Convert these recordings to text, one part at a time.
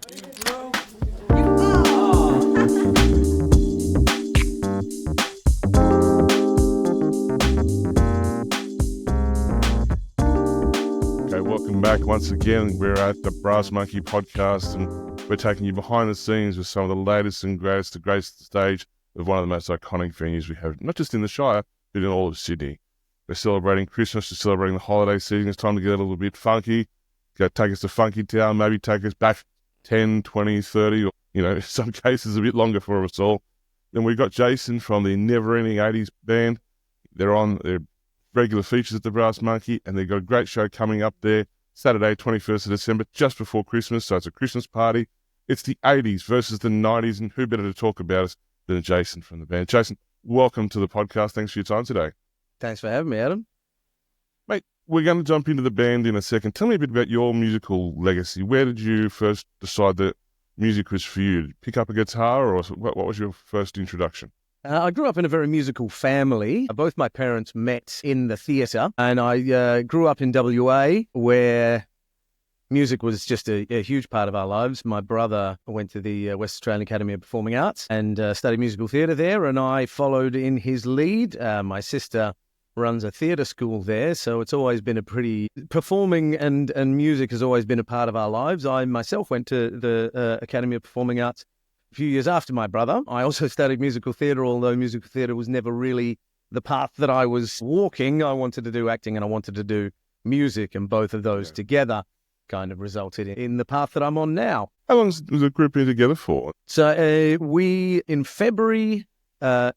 Okay, welcome back once again. We're at the Brass Monkey podcast, and we're taking you behind the scenes with some of the latest and greatest to grace the stage of one of the most iconic venues we have, not just in the Shire, but in all of Sydney. We're celebrating Christmas, we're celebrating the holiday season. It's time to get a little bit funky. Go take us to Funky Town, maybe take us back 10, 20, 30, or, in some cases a bit longer for us all. Then we've got Jason from the never-ending 80's band. They're regular features at the Brass Monkey, and they've got a great show coming up there Saturday, 21st of December, just before Christmas. So it's a Christmas party. It's the 80's versus the 90's, and who better to talk about it than Jason from the band. Jason, welcome to the podcast. Thanks for your time today. Thanks for having me, Adam. Mate, we're going to jump into the band in a second. Tell me a bit about your musical legacy. Where did you first decide that music was for you? Did you pick up a guitar, or what was your first introduction? I grew up in a very musical family. Both my parents met in the theatre, and I grew up in WA, where music was just a huge part of our lives. My brother went to the West Australian Academy of Performing Arts and studied musical theatre there, and I followed in his lead. My sister runs a theatre school there, so it's always been a pretty... Performing and music has always been a part of our lives. I myself went to the Academy of Performing Arts a few years after my brother. I also studied musical theatre, although musical theatre was never really the path that I was walking. I wanted to do acting and I wanted to do music, and both of those together kind of resulted in the path that I'm on now. How long has the group been together for? So in February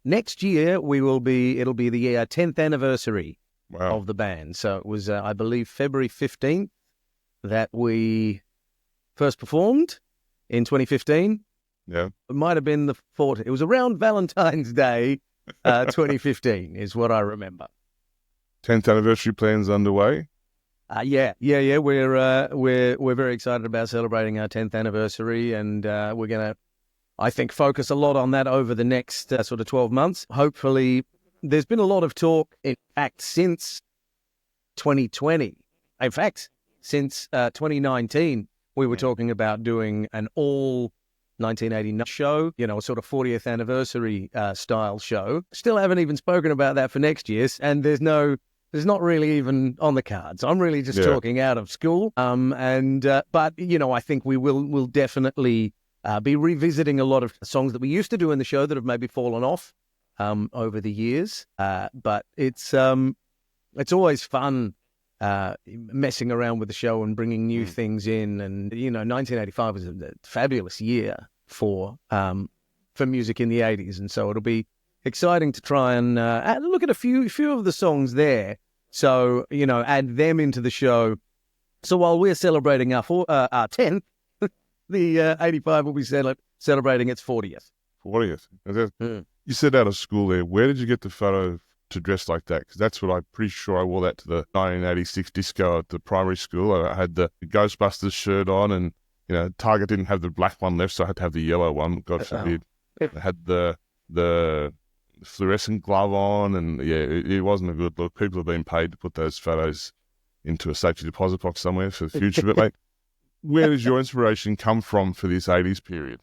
next year, it'll be the 10th anniversary of the band. So it was, I believe, February 15th that we first performed in 2015. Yeah. It might have been the 4th. It was around Valentine's Day, 2015 is what I remember. 10th anniversary plans underway? Yeah. We're very excited about celebrating our 10th anniversary, and we're going to, I think, focus a lot on that over the next sort of 12 months. Hopefully, there's been a lot of talk, in fact, since 2020. In fact, since 2019, we were talking about doing an all 1989 show, a sort of 40th anniversary style show. Still haven't even spoken about that for next year's, and there's not really even on the cards. I'm really just talking out of school. But I think we'll definitely be revisiting a lot of songs that we used to do in the show that have maybe fallen off over the years. But it's always fun messing around with the show and bringing new things in. And 1985 was a fabulous year for music in the 80's, and so it'll be exciting to try and look at a few of the songs there. So add them into the show. So while we're celebrating our 10th, the 85 will be celebrating its 40th. 40th. You said out of school there. Where did you get the photo to dress like that? Because that's what I'm pretty sure I wore that to the 1986 disco at the primary school. I had the Ghostbusters shirt on, and Target didn't have the black one left, so I had to have the yellow one. God forbid. I had the fluorescent glove on, and it wasn't a good look. People have been paid to put those photos into a safety deposit box somewhere for the future. But mate, where does your inspiration come from for this 80's period?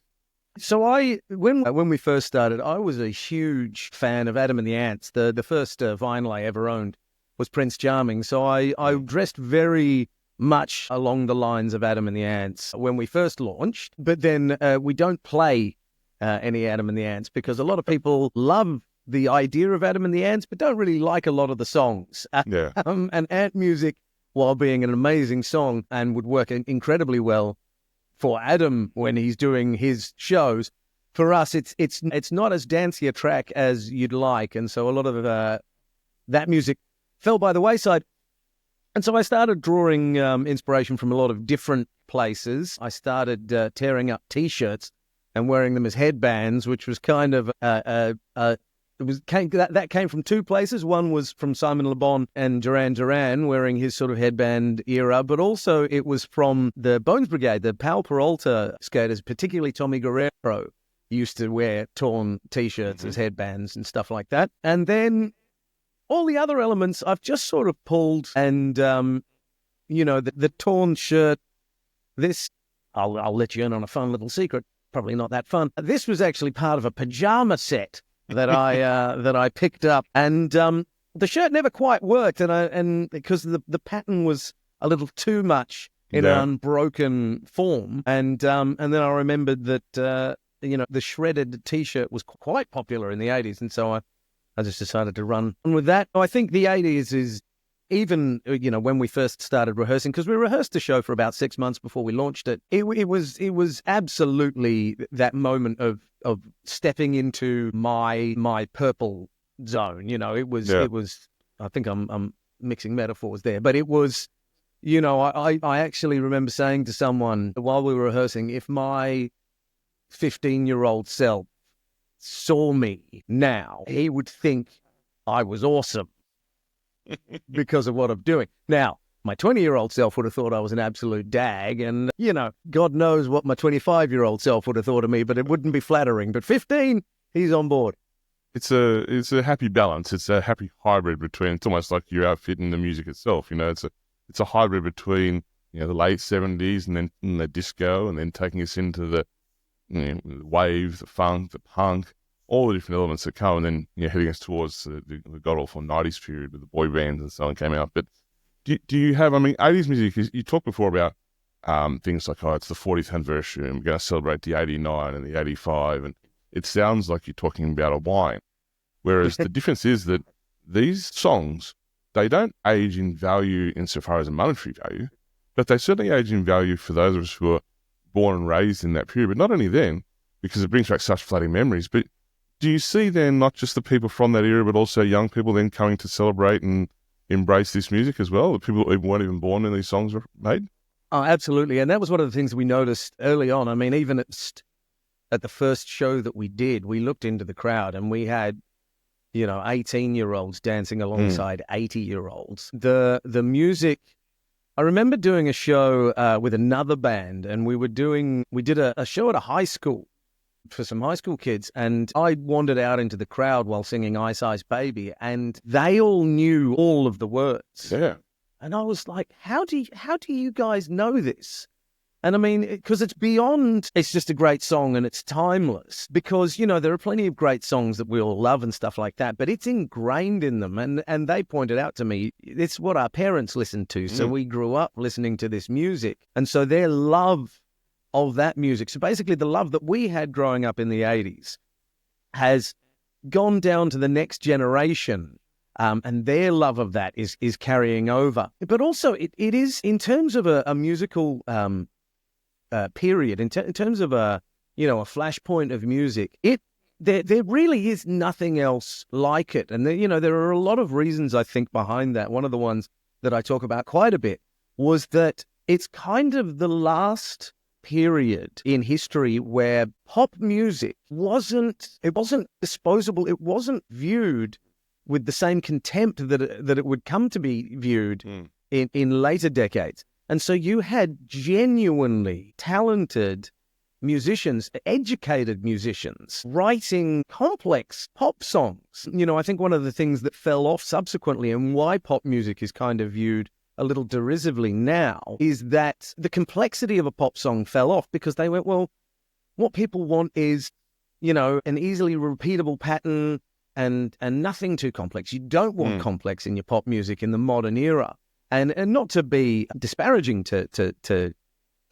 So when we first started, I was a huge fan of Adam and the Ants. The first vinyl I ever owned was Prince Charming. So I dressed very much along the lines of Adam and the Ants when we first launched. But then we don't play any Adam and the Ants because a lot of people love the idea of Adam and the Ants, but don't really like a lot of the songs. And Ant music, while being an amazing song and would work incredibly well for Adam when he's doing his shows, for us, it's not as dancey a track as you'd like. And so a lot of that music fell by the wayside. And so I started drawing inspiration from a lot of different places. I started tearing up T-shirts and wearing them as headbands, which was kind of that came from two places. One was from Simon Le Bon and Duran Duran wearing his sort of headband era, but also it was from the Bones Brigade, the Pal Peralta skaters, particularly Tommy Guerrero, used to wear torn T-shirts as headbands and stuff like that. And then all the other elements I've just sort of pulled, and the torn shirt, this I'll let you in on a fun little secret. Probably not that fun. This was actually part of a pajama set that I picked up, and the shirt never quite worked, and because the pattern was a little too much in an unbroken form, and then I remembered that the shredded T-shirt was quite popular in the 80s, and so I just decided to run with that. I think the 80s is, even when we first started rehearsing, because we rehearsed the show for about 6 months before we launched it. It was absolutely that moment of stepping into my purple zone. It was. I think I'm mixing metaphors there, but it was. I actually remember saying to someone while we were rehearsing, if my 15-year-old self saw me now, he would think I was awesome because of what I'm doing. Now, my 20-year-old self would have thought I was an absolute dag, and, God knows what my 25-year-old self would have thought of me, but it wouldn't be flattering. But 15, he's on board. It's a happy balance. It's a happy hybrid between, it's almost like your outfit and the music itself. It's a hybrid between, the late 70s and then the disco, and then taking us into the the wave, the funk, the punk, all the different elements that come, and then heading us towards the god-awful 90s period with the boy bands and so on came out. But do you have, 80s music, you talked before about things like, it's the 40th anniversary and we're going to celebrate the 89 and the 85, and it sounds like you're talking about a wine. Whereas the difference is that these songs, they don't age in value insofar as a monetary value, but they certainly age in value for those of us who are born and raised in that period. But not only then, because it brings back such flooding memories, but do you see then not just the people from that era, but also young people then coming to celebrate and embrace this music as well? The people who weren't even born when these songs were made? Oh, absolutely. And that was one of the things we noticed early on. Even at the first show that we did, we looked into the crowd and we had 18-year-olds dancing alongside 80-year-olds. The music, I remember doing a show with another band, and we did a show at a high school for some high school kids, and I wandered out into the crowd while singing Ice Ice Baby, and they all knew all of the words. Yeah. And I was like, how do you guys know this? And because it's beyond, it's just a great song and it's timeless, because, there are plenty of great songs that we all love and stuff like that, but it's ingrained in them. And they pointed out to me, it's what our parents listened to. So we grew up listening to this music. And so their love of that music, so basically the love that we had growing up in the 80s has gone down to the next generation. And their love of that is carrying over. But also it is, in terms of a musical period, in terms of a flashpoint of music, there really is nothing else like it. And there are a lot of reasons, I think, behind that. One of the ones that I talk about quite a bit was that it's kind of the last period in history where pop music wasn't disposable. It wasn't viewed with the same contempt that it would come to be viewed in later decades. And so you had genuinely talented musicians, educated musicians, writing complex pop songs. I think one of the things that fell off subsequently, and why pop music is kind of viewed a little derisively now, is that the complexity of a pop song fell off, because they went, well, what people want is, an easily repeatable pattern and nothing too complex. You don't want complex in your pop music in the modern era. And not to be disparaging to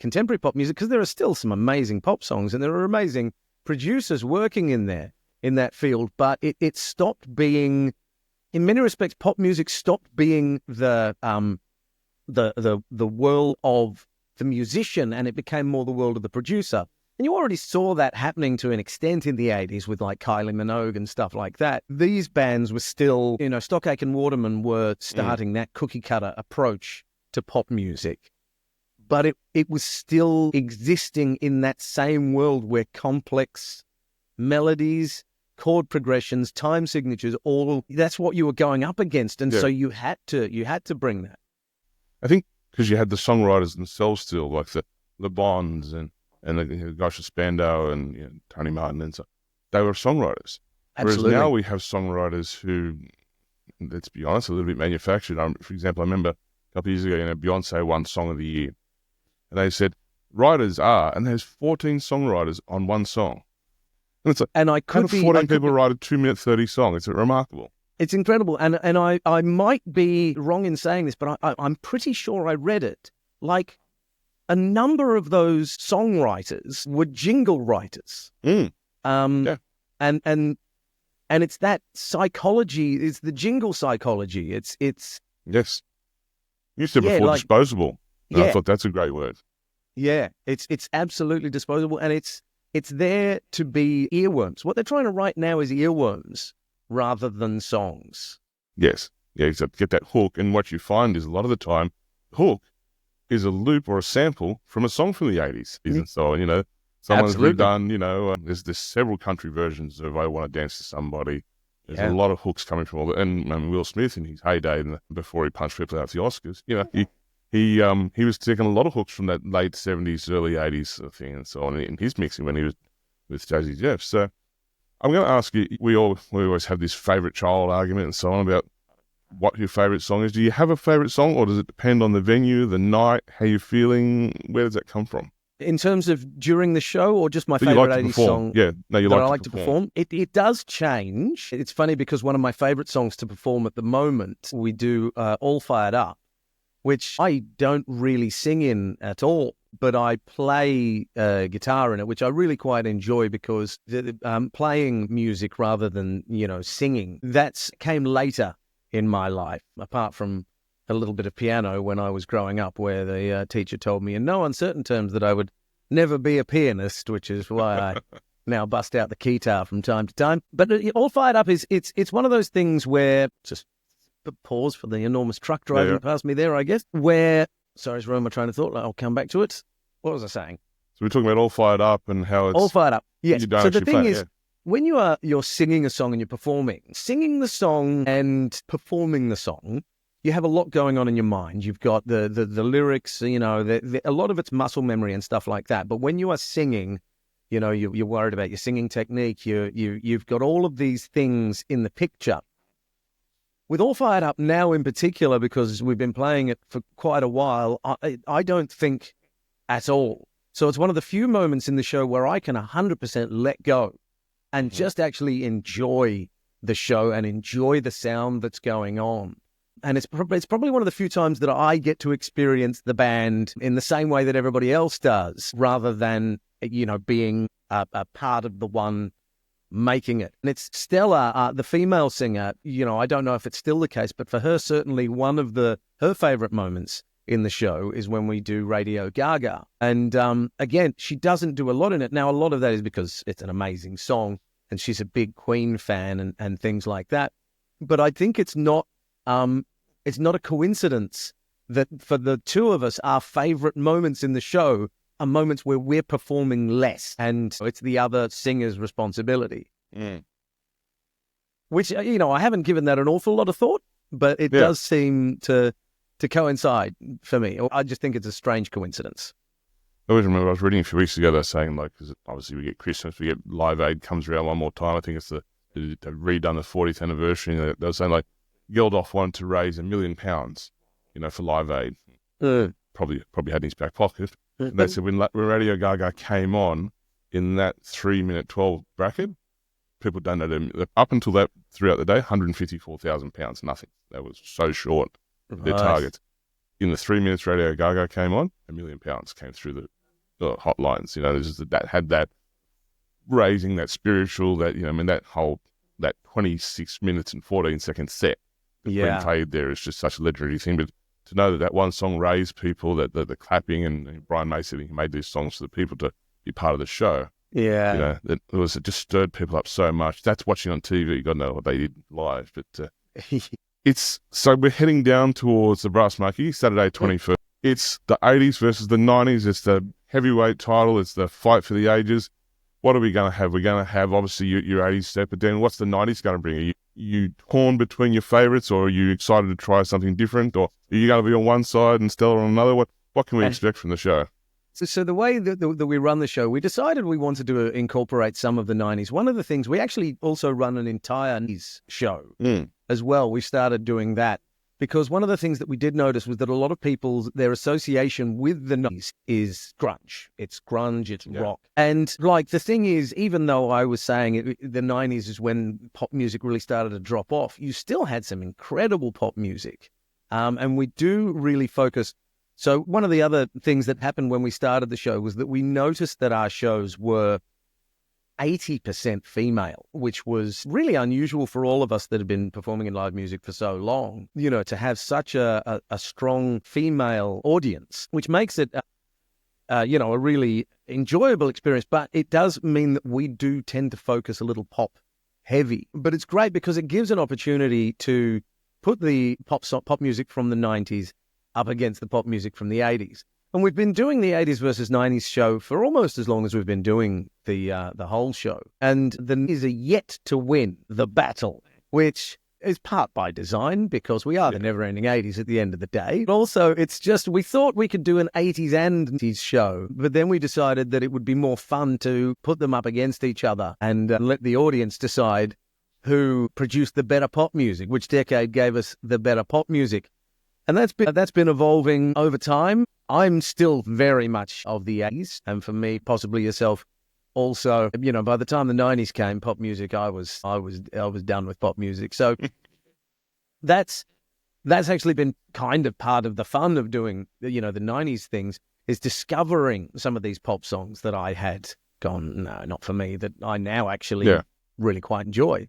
contemporary pop music, because there are still some amazing pop songs and there are amazing producers working in that field, but it stopped being, in many respects, pop music stopped being the world of the musician, and it became more the world of the producer. And you already saw that happening to an extent in the 80s with like Kylie Minogue and stuff like that. These bands were still, Stock Aitken Waterman were starting that cookie cutter approach to pop music. But it was still existing in that same world where complex melodies, chord progressions, time signatures, that's what you were going up against. And so you had to bring that. I think because you had the songwriters themselves still, like the Bonds and the guys from Spandau and Tony Martin, and so they were songwriters. Absolutely. Whereas now we have songwriters who, let's be honest, a little bit manufactured. For example, I remember a couple of years ago, Beyonce won Song of the Year, and they said writers are, and there's 14 songwriters on one song. And it's like, and I how could do be 14 people write a 2-minute 30 song? It's remarkable. It's incredible, and I might be wrong in saying this, but I'm pretty sure I read it. Like, a number of those songwriters were jingle writers. Yeah. And it's that psychology. It's the jingle psychology. It's Yes. You said before, like, disposable. And yeah. I thought that's a great word. Yeah, it's absolutely disposable, and it's there to be earworms. What they're trying to write now is earworms rather than songs. Yes. Yeah, exactly. Get that hook. And what you find is a lot of the time, hook is a loop or a sample from a song from the 80s. Isn't so, you know, someone's Absolutely. redone, you know, there's several country versions of I Want to Dance to Somebody. There's Yeah. a lot of hooks coming from all that. And Will Smith in his heyday, before he punched people out at the Oscars, you know, he was taking a lot of hooks from that late 70s, early 80s sort of thing and so on in his mixing when he was with Jazzy Jeff. So I'm going to ask you, we always have this favourite child argument and so on about what your favourite song is. Do you have a favourite song, or does it depend on the venue, the night, how you're feeling? Where does that come from? In terms of during the show, or just my That you favourite like to 80s perform? song? Yeah, no, you that like I to like to perform. It does change. It's funny because one of my favourite songs to perform at the moment, we do All Fired Up, which I don't really sing in at all, but I play guitar in it, which I really quite enjoy because playing music rather than, you know, singing, that came later in my life, apart from a little bit of piano when I was growing up, where the teacher told me in no uncertain terms that I would never be a pianist, which is why I now bust out the guitar from time to time. But All Fired Up is it's one of those things where, just pause for the enormous truck driving past me there, I guess, where, sorry, it's ruined my train of thought. I'll come back to it. What was I saying? So we're talking about All Fired Up and how it's... All Fired Up, yes. You don't So the actually thing play it, is, when you're singing a song and you're performing, singing the song and performing the song, you have a lot going on in your mind. You've got the lyrics, you know, a lot of it's muscle memory and stuff like that. But when you are singing, you know, you're worried about your singing technique. You've got all of these things in the picture. With All Fired Up now in particular, because we've been playing it for quite a while, I don't think at all. So it's one of the few moments in the show where I can 100% let go and just actually enjoy the show and enjoy the sound that's going on. And it's probably one of the few times that I get to experience the band in the same way that everybody else does, rather than, you know, being a part of the one making it. And it's Stella, the female singer, you know, I don't know if it's still the case, but for her, certainly one of her favorite moments in the show is when we do Radio Gaga. And again, she doesn't do a lot in it. Now, a lot of that is because it's an amazing song and she's a big Queen fan and things like that. But I think it's not a coincidence that for the two of us, our favorite moments in the show are moments where we're performing less and it's the other singer's responsibility. Which, you know, I haven't given that an awful lot of thought, but it does seem to coincide for me. I just think it's a strange coincidence. I always remember I was reading a few weeks ago, they're saying, like, because obviously we get Christmas, we get Live Aid comes around one more time. I think it's they've redone the 40th anniversary. And they were saying, like, Geldof wanted to raise £1 million, you know, for Live Aid. Probably had in his back pocket. And they said when Radio Gaga came on in that 3-minute 12 bracket, people donated up until that throughout the day, £154,000, nothing. That was so short of their target. In the 3 minutes Radio Gaga came on, £1 million came through the hotlines. You know, that had that raising, that spiritual, that, you know, I mean, that 26 minutes and 14 second set being played there is just such a legendary thing. But to know that one song raised people, that the clapping, and Brian May said he made these songs for the people to be part of the show. Yeah, you know, it just stirred people up so much. That's watching on TV. You got to know what they did live, but so we're heading down towards the Brass Monkey, Saturday 21st. It's the 80s versus the 90s. It's the heavyweight title. It's the fight for the ages. What are we going to have? We're going to have, obviously, your 80s set, but then what's the 90s going to bring? Are you torn between your favourites, or are you excited to try something different? Or are you going to be on one side and Stella on another? What can we expect from the show? So the way that we run the show, we decided we wanted to incorporate some of the 90s. One of the things, we actually also run an entire 90s show as well. We started doing that because one of the things that we did notice was that a lot of people's, their association with the 90s is grunge. It's grunge, it's rock. And like the thing is, even though I was saying the 90s is when pop music really started to drop off, you still had some incredible pop music. And we do really focus. So one of the other things that happened when we started the show was that we noticed that our shows were 80% female, which was really unusual for all of us that have been performing in live music for so long, you know, to have such a strong female audience, which makes it, you know, a really enjoyable experience. But it does mean that we do tend to focus a little pop heavy. But it's great because it gives an opportunity to put the pop music from the 90s up against the pop music from the 80s. And we've been doing the 80s versus 90s show for almost as long as we've been doing the whole show. And the 90s are yet to win the battle, which is part by design because we are the never-ending 80s at the end of the day. But also, it's just, we thought we could do an 80s and 90s show, but then we decided that it would be more fun to put them up against each other and let the audience decide who produced the better pop music, which decade gave us the better pop music. And that's been evolving over time. I'm still very much of the 80s, and for me, possibly yourself, also. You know, by the time the 90s came, pop music, I was done with pop music. So that's actually been kind of part of the fun of doing, you know, the 90s things, is discovering some of these pop songs that I had gone, no, not for me, that I now actually really quite enjoy.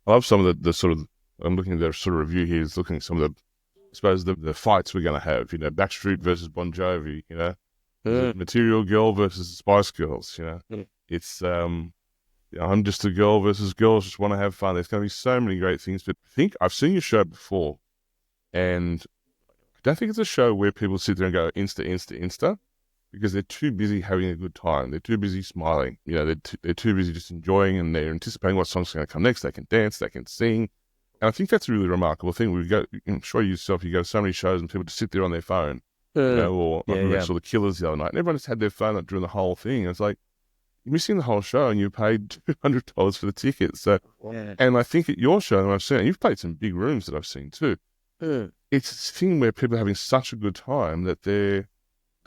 I love some of the sort of, I'm looking at their sort of review here, is looking at some of the, I suppose, the fights we're going to have, you know, Backstreet versus Bon Jovi, you know, Material Girl versus the Spice Girls, you know. It's, you know, I'm just a girl versus girls just want to have fun. There's going to be so many great things. But I think I've seen your show before, and I don't think it's a show where people sit there and go, Insta, because they're too busy having a good time. They're too busy smiling. You know, they're too busy just enjoying, and they're anticipating what song's going to come next. They can dance, they can sing. And I think that's a really remarkable thing. I'm sure yourself, you go to so many shows and people just sit there on their phone, you know, or I saw the Killers the other night, and everyone just had their phone up during the whole thing. And it's like, you're missing the whole show, and you paid $200 for the ticket. So, and I think at your show, and I've seen, you've played some big rooms that I've seen too. It's a thing where people are having such a good time that they're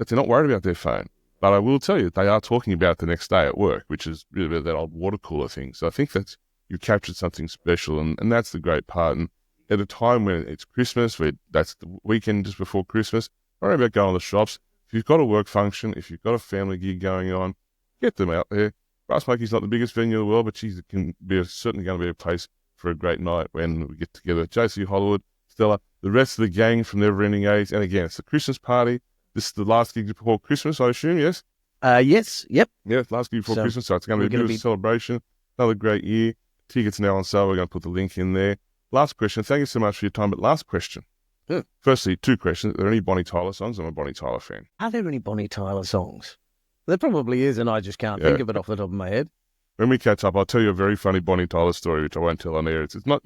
not worried about their phone. But I will tell you, they are talking about it the next day at work, which is really that old water cooler thing. So I think that's, you've captured something special, and that's the great part. And at a time when it's Christmas, where that's the weekend just before Christmas, don't worry about going to the shops. If you've got a work function, if you've got a family gig going on, get them out there. Brass Monkey's not the biggest venue in the world, but geez, it can be certainly going to be a place for a great night when we get together. JC Hollywood, Stella, the rest of the gang from Never Ending 80s. And again, it's the Christmas party. This is the last gig before Christmas, I assume, yes? Yes, yep. Yeah, last gig before Christmas, so it's going to be a bit of a celebration. Another great year. Tickets now on sale. We're going to put the link in there. Last question. Thank you so much for your time. But last question. Firstly, two questions. Are there any Bonnie Tyler songs? I'm a Bonnie Tyler fan. Are there any Bonnie Tyler songs? There probably is, and I just can't think of it off the top of my head. When we catch up, I'll tell you a very funny Bonnie Tyler story, which I won't tell on air. It's not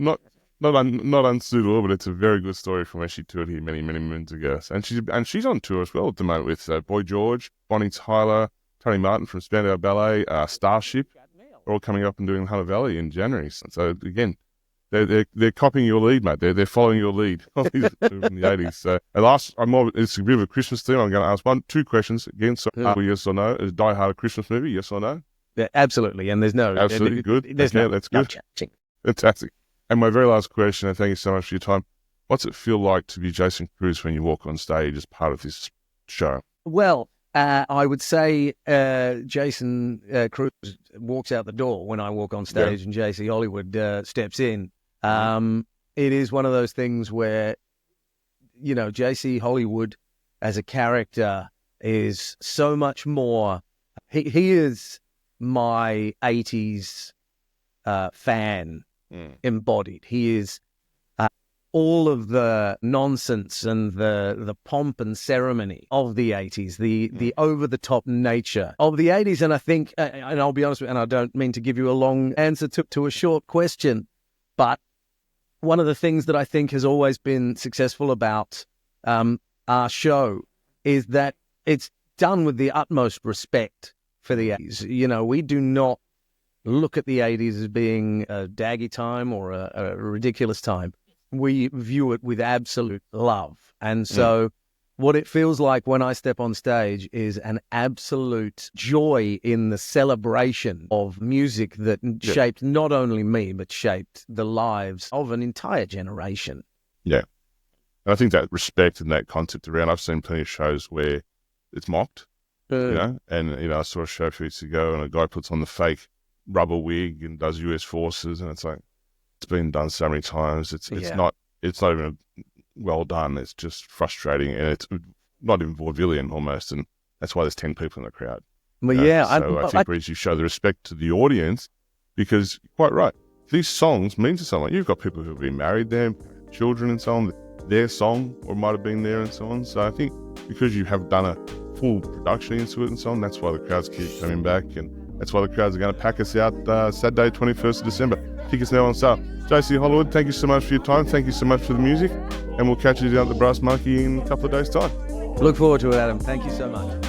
unsuitable, but it's a very good story from when she toured here many moons ago. And she's on tour as well at the moment with Boy George, Bonnie Tyler, Tony Martin from Spandau Ballet, Starship. They're all coming up and doing Hunter Valley in January. So again, they're copying your lead, mate. They're following your lead from the 80s. So it's a bit of a Christmas theme. I'm going to ask two questions again. So yes or no? Is Die Hard a Christmas movie? Yes or no? Yeah, absolutely. And there's no absolutely good. That's good. Fantastic. And my very last question, and thank you so much for your time. What's it feel like to be Jason Cruz when you walk on stage as part of this show? Well, I would say Jason Cruz walks out the door when I walk on stage, and JC Hollywood steps in. It is one of those things where, you know, JC Hollywood as a character is so much more. He is my 80s fan embodied. He is all of the nonsense and the pomp and ceremony of the 80s, the over-the-top nature of the 80s. And I think, and I'll be honest with you, and I don't mean to give you a long answer to a short question, but one of the things that I think has always been successful about our show is that it's done with the utmost respect for the 80s. You know, we do not look at the 80s as being a daggy time or a ridiculous time. we view it with absolute love. And so what it feels like when I step on stage is an absolute joy in the celebration of music that shaped not only me, but shaped the lives of an entire generation. Yeah. And I think that respect and that concept around, I've seen plenty of shows where it's mocked, and, I saw a show a few weeks ago and a guy puts on the fake rubber wig and does US forces, and it's like, it's been done so many times. It's not even well done. It's just frustrating, and it's not even vaudevillian almost, and that's why there's 10 people in the crowd. Well, I think whereas you show the respect to the audience, because quite right, these songs mean to someone. You've got people who've been married there, children and so on, their song or might have been there and so on. So I think because you have done a full production into it and so on, that's why the crowds keep coming back, and that's why the crowds are going to pack us out Saturday, 21st of December. Tickets now on sale. JC Hollywood, thank you so much for your time. Thank you so much for the music. And we'll catch you down at the Brass Monkey in a couple of days' time. Look forward to it, Adam. Thank you so much.